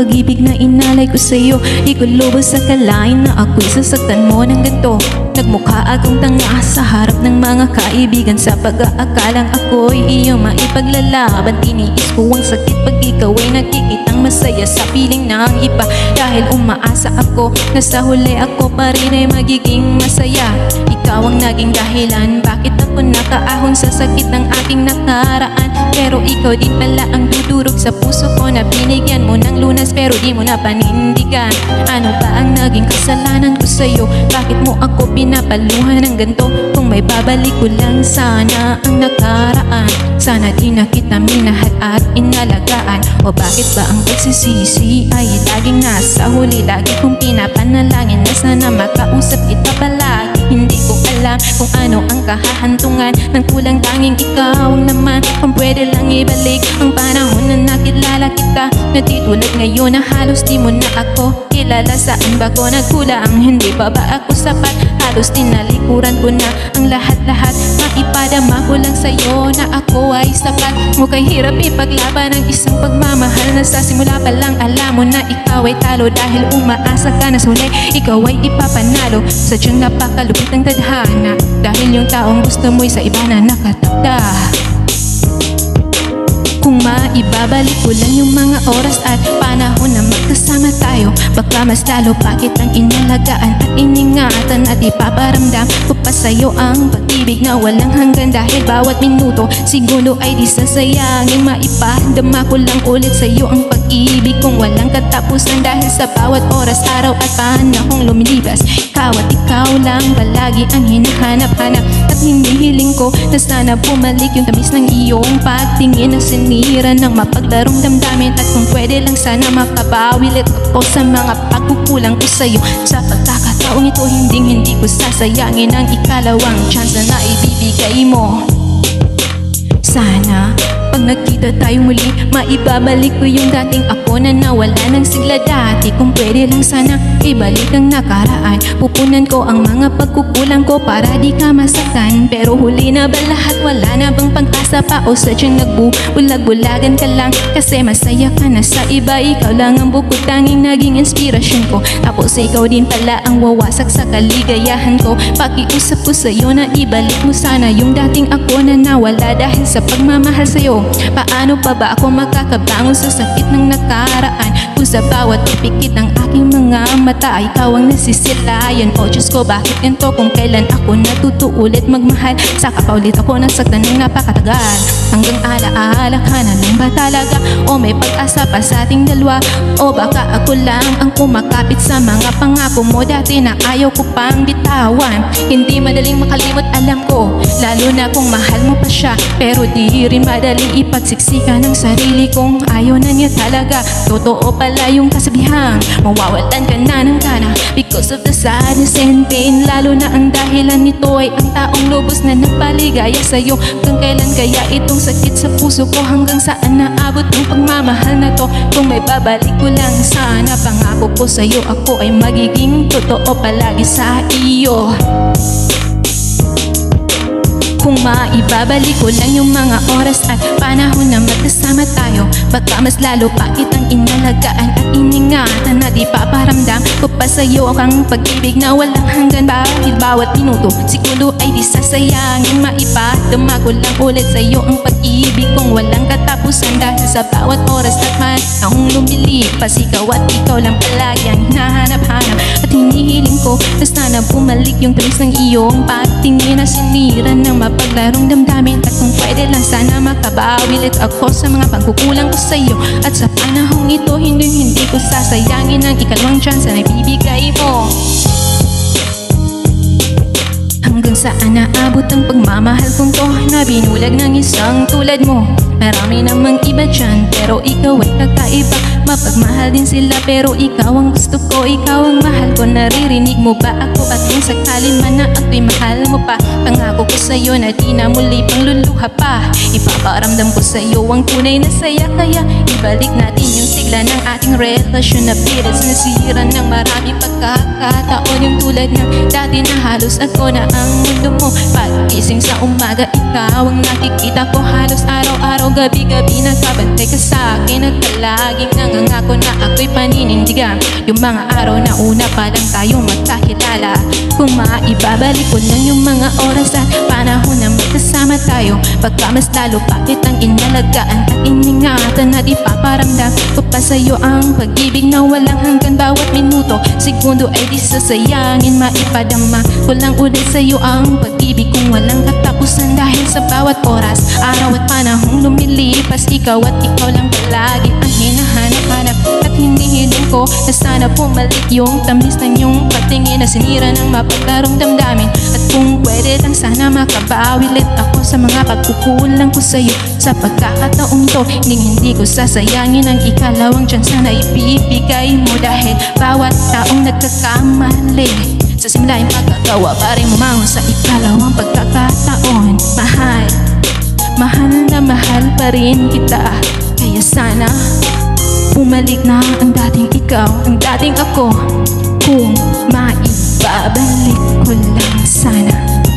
pag-ibig na inalay ko sa'yo. Di ko lubos sa kalain na ako'y sasaktan mo ng ganito. Nagmukha akong tanga sa harap ng mga kaibigan, sa pag-aakalang ako'y iyong maipaglalaban. Tiniis ko ang sakit pag ikaw ay nakikitang masaya sa piling ng iba. Dahil umaasa ako na sa huli ako pa rin ay magiging masaya. Ikaw ang naging dahilan bakit ako nakaahon sa sakit ng aking nakaraan. Pero ikaw din pala ang dudurog sa puso ko na binigyan mo ng lunas pero di mo na panindigan. Ano ba ang naging kasalanan ko sa'yo? Bakit mo ako pinapaluhan ng ganito? Kung may babalik ko lang sana ang nakaraan, sana di na kita minahal at inalagaan. O bakit ba ang pagsisisi ay laging nasa huli? Lagi kong pinapanalangin na sana makausap kita palagi. Hindi ko alam kung ano ang kahahantungan ng kulang tanging ikaw ang naman. Kung pwede lang ibalik ang panahon na nakilala kita, na di tulad ngayon na halos di mo na ako kilala. Saan ba ko nagkulang? Hindi pa ba ako sapat? Halos tinalikuran ko na ang lahat-lahat. Maipadama ko lang sa'yo na ako ay sapat. Mukhang hirap ipaglaban ang isang pagmamahal na sa simula pa lang alam mo na ikaw ay talo. Dahil umaasa ka na sa huli ikaw ay ipapanalo. Sadyang napakalupit ang tadhana, dahil yung taong gusto mo'y sa iba na nakatakda. Kung maibabalik ko lang yung mga oras at panahon na magkasama tayo, baka mas lalo pa kitang inalagaan at iningatan at ipaparamdam ko pa sa'yo ang pag-ibig na walang hanggan. Dahil bawat minuto siguro ay di sasayangin. Maipadama ko lang ulit sa'yo ang pag-ibig kung walang katapusan. Dahil sa bawat oras, araw at panahong lumilipas, ikaw at ikaw lang palagi ang hinahanap-hanap. At hinihiling ko na sana bumalik yung tamis ng iyong pagtingin na sinira ng mapaglarong damdamin. At kung pwede lang sana makabawilit ako sa mga pagkukulang ko sa'yo. Sa pagkakataong ito hindi ko sasayangin ang ikalawang chance na ibibigay mo. Sana pag nagkita tayo muli, maibabalik ko yung dating ako na nawala ng sigla dati. Kung pwede lang sana ibalik ang nakaraan. Pupunan ko ang mga pagkukulang ko para di ka masaktan. Pero huli na ba lahat? Wala na bang pag-asa pa? O sadyang nagbubulag-bulagan ka lang kasi masaya ka na sa iba? Ikaw lang ang bukod tanging naging inspirasyon ko. Tapos ikaw din pala ang wawasak sa kaligayahan ko. Pakiusap ko sa'yo na ibalik mo sana yung dating ako na nawala dahil sa pagmamahal sa'yo. Paano pa ba ako makakabangon sa sakit ng nakaraan kung sa bawat pipikit ng aking mga mata ay ikaw ang nasisilayan? O Diyos ko, bakit ganito? Kung kailan ako natuto ulit magmahal, saka pa ulit ako nasaktan ng napakatagal. Hanggang alaala ka na lang ba talaga? O may pag-asa pa sa ating dalawa? O baka ako lang ang kumakapit sa mga pangako mo dati na ayaw ko pang bitawan? Hindi madaling makalimot, alam ko, lalo na kung mahal mo pa siya. Pero di rin madaling ipagsiksika ng sarili kong ayaw na niya talaga. Totoo pala yung kasabihan, mawawalan ka na ng gana because of the sadness and pain. Lalo na ang dahilan nito ay ang taong lubos na nagpaligaya sa'yo. Kung kailan kaya itong sakit sa puso ko? Hanggang saan naabot ang pagmamahal na to? Kung may babalik ko lang sana, pangako ko sa'yo ako ay magiging totoo palagi sa iyo. Kung maibabalik ko lang yung mga oras at panahon na magkasama tayo, baka mas lalo pa kitang inalagaan at iningatan. Na di paparamdam ko pa sa'yo ang pag-ibig na walang hanggan. Dahil bawat minuto siguro ay di sasayangin. Maipadama ko lang ulit sa'yo ang pag-ibig kung walang katapusan. Dahil sa bawat oras at panahong lumilipas, ikaw at ikaw lang palagi ang hinahanap-hanap. At hinihiling ko na sana bumalik yung tamis ng iyong pagtingin na sinira ng paglarong damdamin. At kung pwede lang sana makabawilit ako sa mga pagkukulang ko sa'yo. At sa panahong ito hindi ko sasayangin ang ikalawang chance na ibibigay mo. Hanggang saan naabot ang pagmamahal kong to na binulag ng isang tulad mo? Marami namang iba dyan pero ikaw ay kakaiba. Mapagmahal din sila pero ikaw ang gusto ko, ikaw ang mahal ko. Naririnig mo ba ako? At kung sakalin man na ako'y mahal mo pa, pangako ko sa'yo na di na muli pang luluha pa. Ipaparamdam ko sa'yo ang tunay na saya. Kaya ibalik natin yung sigla ng ating relasyon na pilit nasira ng maraming pagkakataon. Yung tulad ng dati na halos ako na ang mundo mo. Pag-gising sa umaga, ikaw ang nakikita ko halos araw-araw, gabi-gabi nagbabantay ka sa akin at palaging nangangako na ako'y paninindigan. Yung mga araw na una pa lang tayong magkakilala, kung maibabalik ko lang yung mga oras at panahon na magkasama tayo, pagka mas lalo pa kitang inalagaan at iningatan at ipaparamdam ko pa sa'yo ang pag-ibig na walang hanggan. Bawat minuto, segundo ay di sasayangin, maipadama ko lang ulit sa'yo ang pag-ibig kung walang katapusan. Dahil sa bawat oras, araw at panahong lumilipas, ikaw at ikaw lang palagi ang hinahanap-hanap. At hindi hiling ko na sana pumalik yung tamis ng iyong patingin na sinira ng mapaglarong damdamin. At kung pwede lang sana makabawi ulit ako sa mga pagkukulang ko sa'yo. Sa pagkakataong to, hindi ko sasayangin ang ikalawang tsansa na ibibigay mo. Dahil bawat taong nagkakamali sa simula yung pagkagawa pa rin mumangon sa ikalawang pagkakataon. Mahal, mahal na mahal pa rin kita. Kaya sana bumalik na ang dating ikaw, ang dating ako. Kung maibabalik ko lang sana.